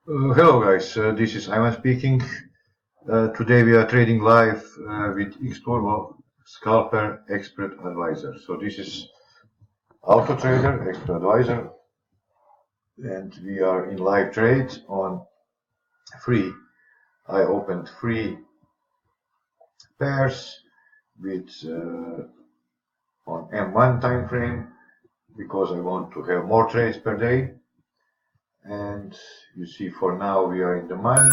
Hello guys, this is Ivan speaking. Today we are trading live with Xturbo, Scalper Expert Advisor. So this is Auto Trader, Expert Advisor, and we are in live trade on free. I opened free pairs with on M1 time frame because I want to have more trades per day. And you see, for now we are in the money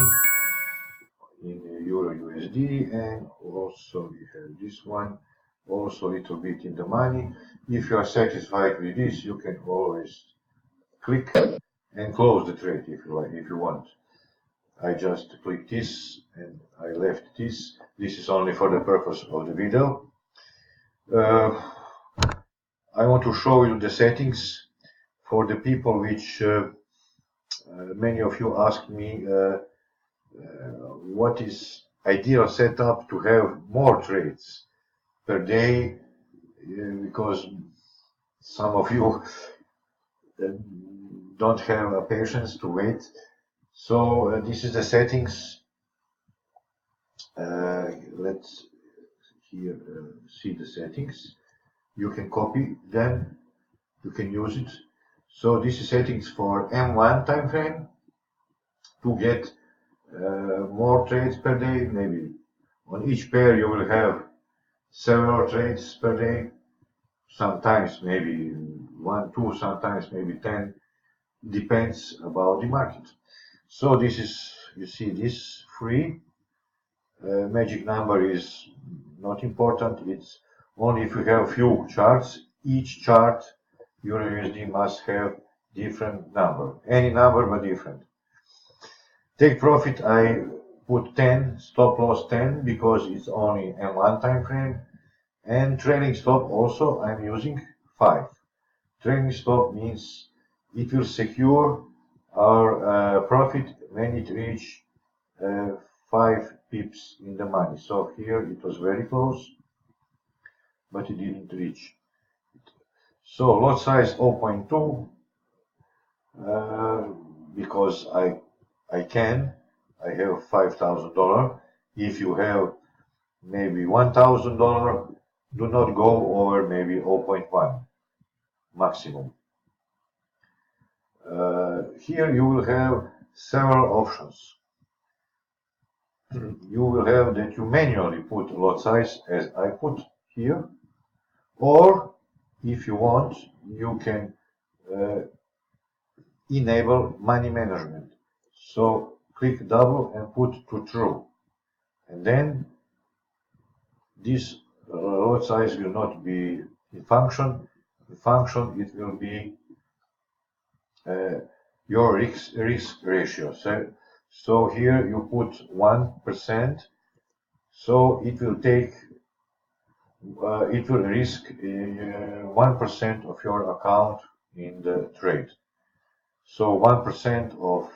in Euro USD, and also we have this one also a little bit in the money. If you are satisfied with this, you can always click and close the trade if you like, if you want. I just click this and I left this. This is only for the purpose of the video. I want to show you the settings for the people which many of you ask me what is ideal setup to have more trades per day, because some of you don't have patience to wait. So this is the settings. Let's here see the settings. You can copy them, you can use it. So this is settings for M1 time frame to get more trades per day. Maybe on each pair you will have several trades per day, sometimes maybe 1, 2, sometimes maybe 10, depends about the market. So this is, you see, this free magic number is not important. It's only if you have few charts. Each chart Euro USD must have different number, any number but different. Take profit, I put 10, stop loss 10 because it's only M1 time frame, and trailing stop also I'm using 5. Trailing stop means it will secure our profit when it reach 5 pips in the money. So here it was very close, but it didn't reach. So lot size 0.2 because I have $5,000. If you have maybe $1,000, do not go over maybe 0.1 maximum. Here you will have several options. You will have that you manually put lot size as I put here, or if you want, you can enable money management. So click double and put to true, and then this lot size will not be in function. In function, it will be your risk ratio. So here you put 1%, so it will take it will risk 1% of your account in the trade. So 1% of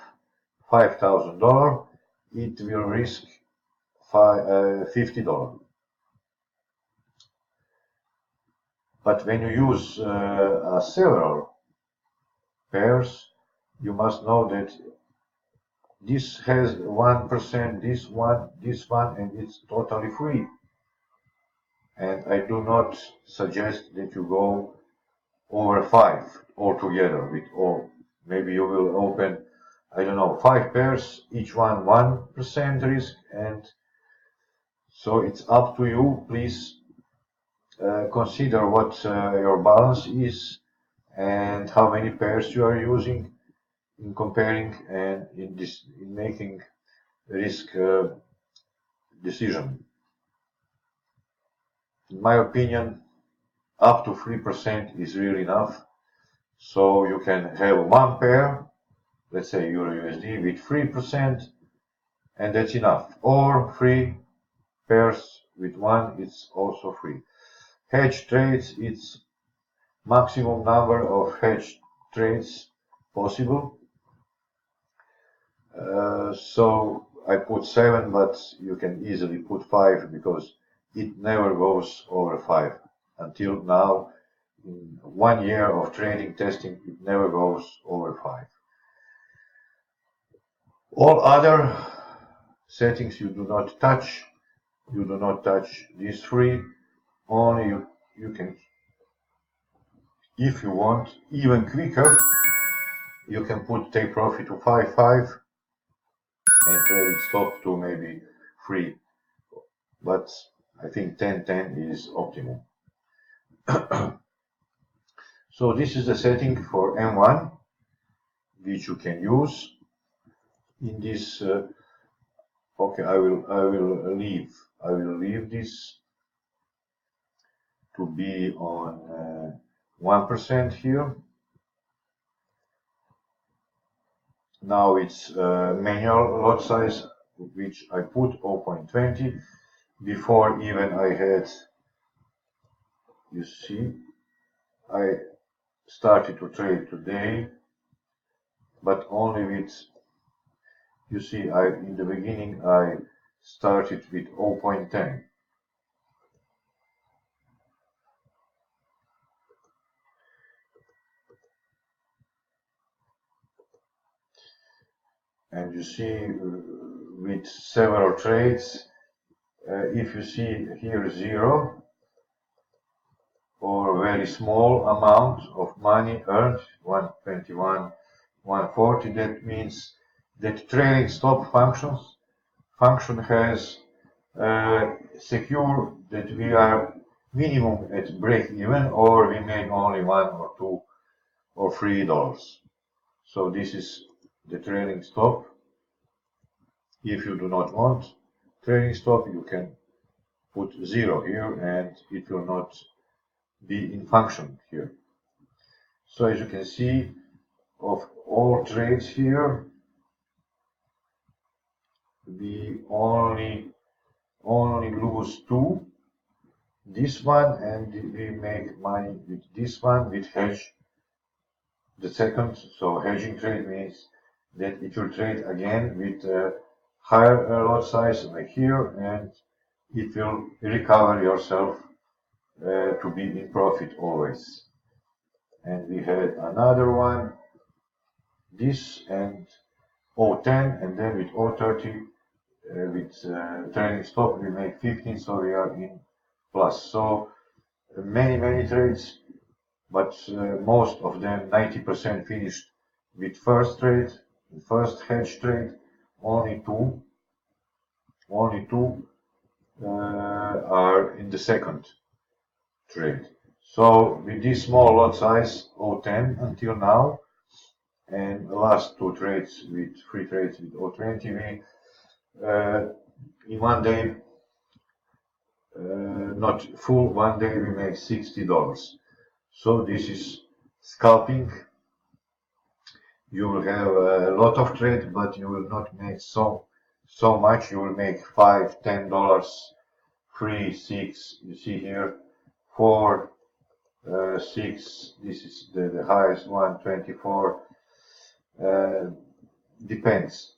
$5,000, it will risk $50. But when you use several pairs, you must know that this has 1%, this one, and it's totally free. And I do not suggest that you go over 5 altogether with all. Maybe you will open, I don't know, 5 pairs, each one 1% risk, and so it's up to you. Please consider what your balance is and how many pairs you are using in comparing and in making risk decision. In my opinion, up to 3% is really enough. So you can have one pair, let's say Euro USD with 3%, and that's enough. Or 3 pairs with 1, it's also free. Hedge trades, it's maximum number of hedge trades possible. So I put 7, but you can easily put 5 because it never goes over 5. Until now, in 1 year of trading testing, it never goes over 5. All other settings you do not touch. You do not touch these three. Only you can, if you want even quicker, you can put take profit to 5.5 and trading stop to maybe 3. But I think 10.10 is optimum. So this is the setting for M1, which you can use in this. Okay, I will leave this to be on 1% here. Now it's manual lot size, which I put 0.20. Before even I had, you see, I started to trade today, but only with, you see, in the beginning I started with 0.10. And you see with several trades, if you see here 0 or very small amount of money earned, 121, 140, that means that trailing stop function has secure that we are minimum at break even, or we make only $1 or $2 or $3. So this is the trailing stop. If you do not want trailing stop, you can put 0 here and it will not be in function here. So as you can see, of all trades here, we only lose 2, this one, and we make money with this one with hedge, the second. So hedging trade means that it will trade again with higher lot size like here, and it will recover yourself to be in profit always. And we had another one, this, and 0.10, and then with 0.30 with trailing stop we make 15, so we are in plus. So many trades, but most of them, 90%, finished with first trade, first hedge trade. Only two are in the second trade. So with this small lot size, 0.10 until now, and the last 2 trades with 3 trades with 0.20, we in one day, not full one day, we make $60. So this is scalping. You will have a lot of trade, but you will not make so much. You will make $5, $10, 3, 6. You see here, 4, 6. This is the highest one, 24. Depends.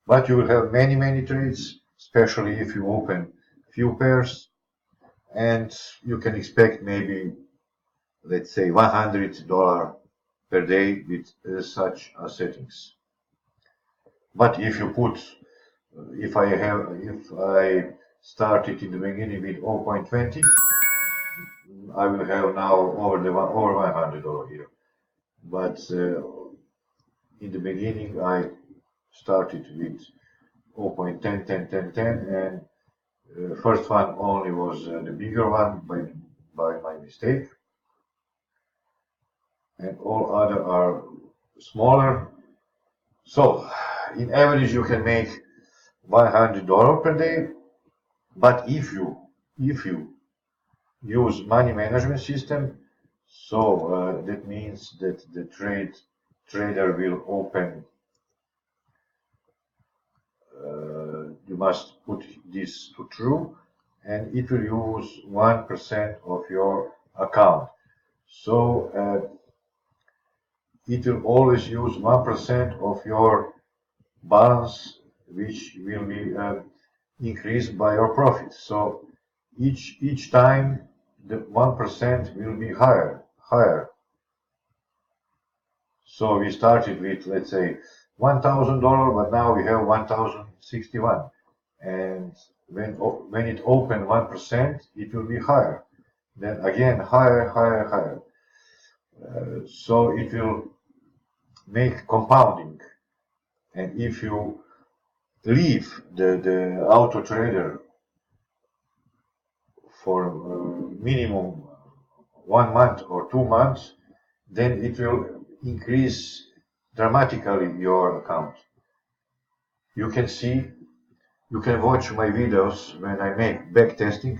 But you will have many trades, especially if you open few pairs, and you can expect maybe, let's say, $100 per day with such settings. But if you put, if I started in the beginning with 0.20, I will have now over $100 here. But in the beginning I started with 0.10, 10, 10, 10, and first one only was the bigger one by my mistake, and all other are smaller. So in average you can make $100 per day, but if you use money management system, so that means that the trader will open, you must put this to true, and it will use 1% of your account. So it will always use 1% of your balance, which will be increased by your profit. So each time the 1% will be higher. So we started with, let's say, $1,000, but now we have 1,061. And when it open 1%, it will be higher. Then again, higher, higher, higher. So it will make compounding. And if you leave the auto trader for minimum 1 month or 2 months, then it will increase dramatically your account. You can see, you can watch my videos when I make back testing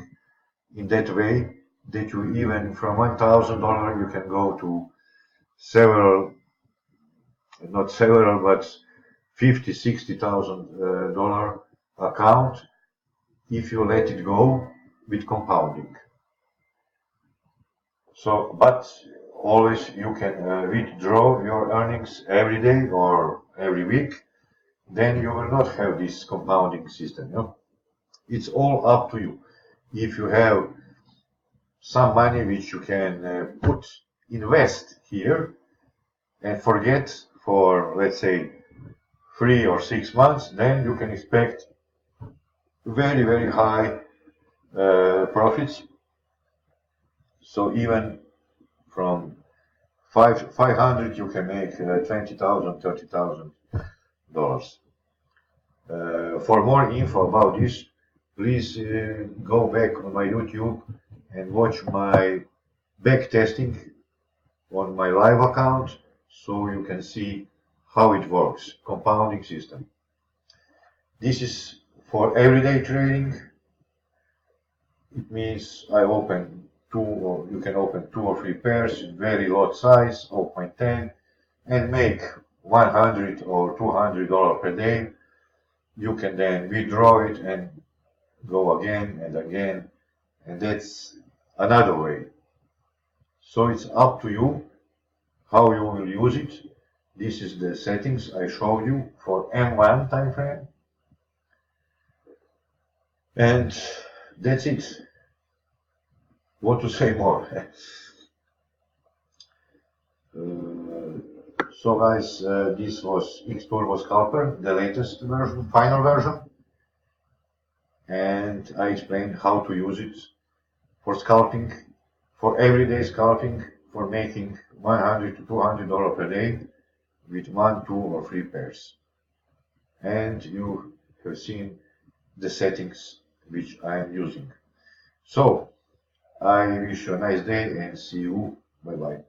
in that way that you even from $1,000 you can go to several, not several, but 50, $60,000 account if you let it go with compounding. So, but always you can withdraw your earnings every day or every week. Then you will not have this compounding system. You know? It's all up to you. If you have some money which you can invest here and forget for, let's say, 3 or 6 months, then you can expect very, very high profits. So even from 500 you can make $20,000, $30,000. For more info about this, please go back on my YouTube and watch my back testing on my live account so you can see how it works, compounding system. This is for everyday trading. It means I open you can open 2 or 3 pairs, very lot size, 0.10, and make $100 or $200 per day. You can then withdraw it and go again and again, and that's another way. So it's up to you how you will use it. This is the settings I showed you for M1 time frame, and that's it. What to say more? So guys, this was Xturbo Scalper, the latest version, final version, and I explained how to use it for scalping, for everyday scalping, for making $100 to $200 per day with 1, 2 or 3 pairs. And you have seen the settings which I am using. So I wish you a nice day and see you. Bye bye.